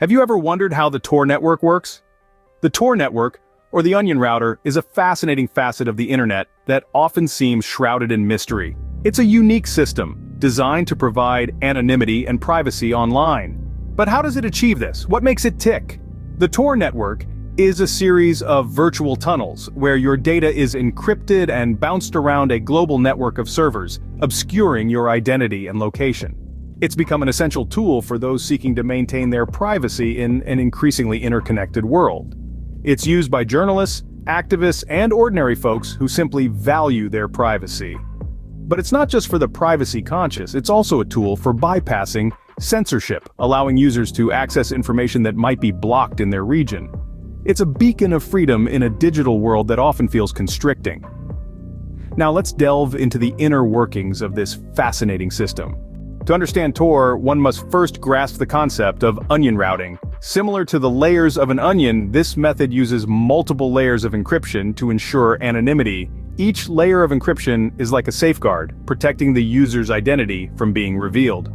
Have you ever wondered how the Tor network works? The Tor network, or the onion router, is a fascinating facet of the internet that often seems shrouded in mystery. It's a unique system, designed to provide anonymity and privacy online. But how does it achieve this? What makes it tick? The Tor network is a series of virtual tunnels where your data is encrypted and bounced around a global network of servers, obscuring your identity and location. It's become an essential tool for those seeking to maintain their privacy in an increasingly interconnected world. It's used by journalists, activists, and ordinary folks who simply value their privacy. But it's not just for the privacy conscious, it's also a tool for bypassing censorship, allowing users to access information that might be blocked in their region. It's a beacon of freedom in a digital world that often feels constricting. Now let's delve into the inner workings of this fascinating system. To understand Tor, one must first grasp the concept of onion routing. Similar to the layers of an onion, this method uses multiple layers of encryption to ensure anonymity. Each layer of encryption is like a safeguard, protecting the user's identity from being revealed.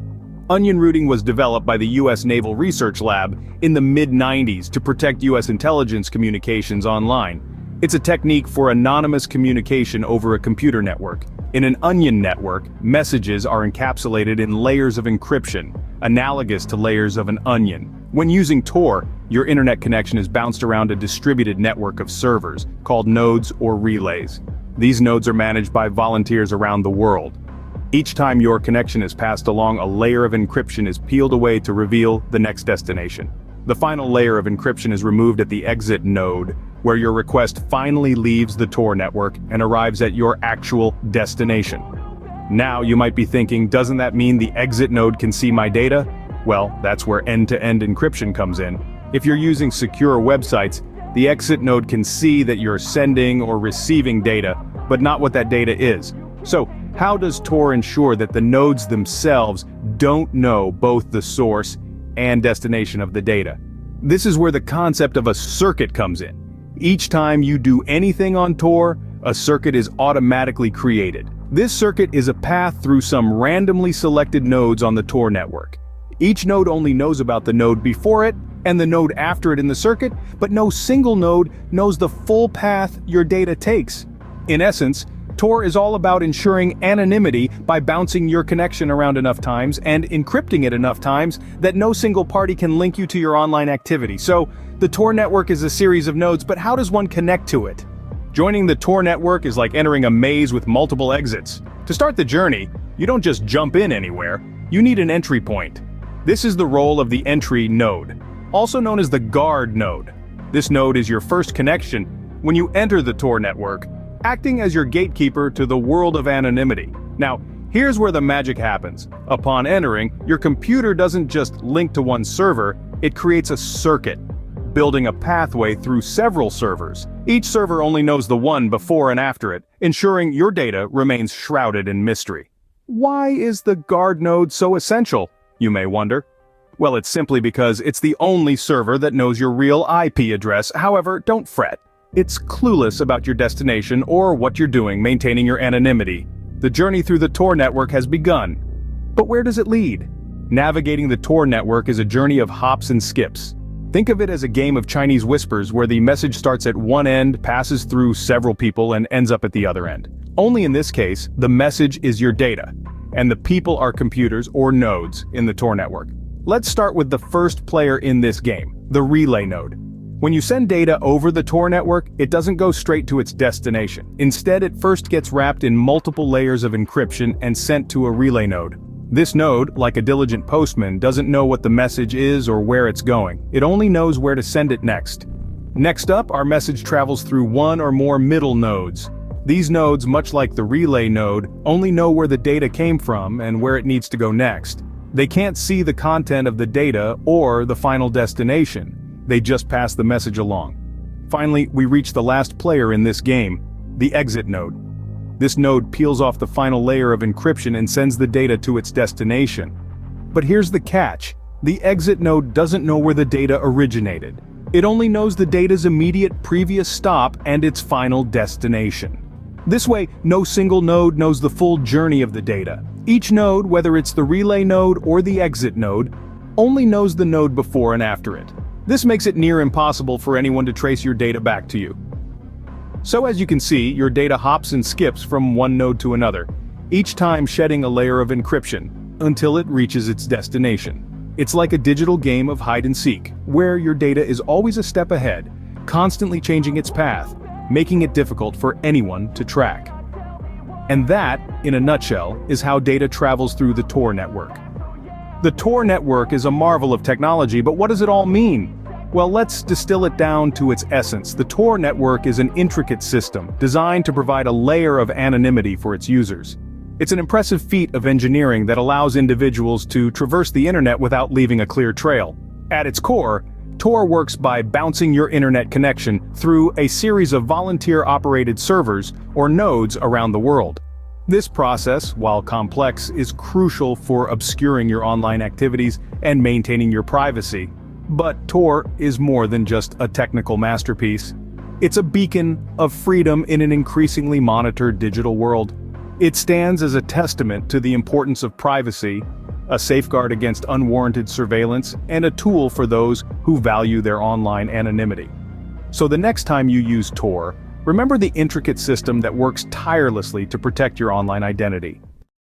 Onion routing was developed by the U.S. Naval Research Lab in the mid-90s to protect U.S. intelligence communications online. It's a technique for anonymous communication over a computer network. In an onion network, messages are encapsulated in layers of encryption, analogous to layers of an onion. When using Tor, your internet connection is bounced around a distributed network of servers, called nodes or relays. These nodes are managed by volunteers around the world. Each time your connection is passed along, a layer of encryption is peeled away to reveal the next destination. The final layer of encryption is removed at the exit node, where your request finally leaves the Tor network and arrives at your actual destination. Now you might be thinking, doesn't that mean the exit node can see my data? Well, that's where end-to-end encryption comes in. If you're using secure websites, the exit node can see that you're sending or receiving data, but not what that data is. So, how does Tor ensure that the nodes themselves don't know both the source and destination of the data? This is where the concept of a circuit comes in. Each time you do anything on Tor, a circuit is automatically created. This circuit is a path through some randomly selected nodes on the Tor network. Each node only knows about the node before it and the node after it in the circuit, but no single node knows the full path your data takes. In essence, Tor is all about ensuring anonymity by bouncing your connection around enough times and encrypting it enough times that no single party can link you to your online activity. So, the Tor network is a series of nodes, but how does one connect to it? Joining the Tor network is like entering a maze with multiple exits. To start the journey, you don't just jump in anywhere, you need an entry point. This is the role of the entry node, also known as the guard node. This node is your first connection when you enter the Tor network, acting as your gatekeeper to the world of anonymity. Now, here's where the magic happens. Upon entering, your computer doesn't just link to one server, it creates a circuit, building a pathway through several servers. Each server only knows the one before and after it, ensuring your data remains shrouded in mystery. Why is the guard node so essential, you may wonder? Well, it's simply because it's the only server that knows your real IP address. However, don't fret. It's clueless about your destination or what you're doing maintaining your anonymity. The journey through the Tor network has begun. But where does it lead? Navigating the Tor network is a journey of hops and skips. Think of it as a game of Chinese whispers where the message starts at one end, passes through several people, and ends up at the other end. Only in this case, the message is your data, and the people are computers or nodes in the Tor network. Let's start with the first player in this game, the relay node. When you send data over the Tor network, it doesn't go straight to its destination. Instead, it first gets wrapped in multiple layers of encryption and sent to a relay node. This node, like a diligent postman, doesn't know what the message is or where it's going. It only knows where to send it next. Next up, our message travels through one or more middle nodes. These nodes, much like the relay node, only know where the data came from and where it needs to go next. They can't see the content of the data or the final destination. They just pass the message along. Finally, we reach the last player in this game, the exit node. This node peels off the final layer of encryption and sends the data to its destination. But here's the catch. The exit node doesn't know where the data originated. It only knows the data's immediate previous stop and its final destination. This way, no single node knows the full journey of the data. Each node, whether it's the relay node or the exit node, only knows the node before and after it. This makes it near impossible for anyone to trace your data back to you. So as you can see, your data hops and skips from one node to another, each time shedding a layer of encryption, until it reaches its destination. It's like a digital game of hide and seek, where your data is always a step ahead, constantly changing its path, making it difficult for anyone to track. And that, in a nutshell, is how data travels through the Tor network. The Tor network is a marvel of technology, but what does it all mean? Well, let's distill it down to its essence. The Tor network is an intricate system, designed to provide a layer of anonymity for its users. It's an impressive feat of engineering that allows individuals to traverse the internet without leaving a clear trail. At its core, Tor works by bouncing your internet connection through a series of volunteer-operated servers or nodes around the world. This process, while complex, is crucial for obscuring your online activities and maintaining your privacy. But Tor is more than just a technical masterpiece. It's a beacon of freedom in an increasingly monitored digital world. It stands as a testament to the importance of privacy, a safeguard against unwarranted surveillance, and a tool for those who value their online anonymity. So the next time you use Tor, remember the intricate system that works tirelessly to protect your online identity.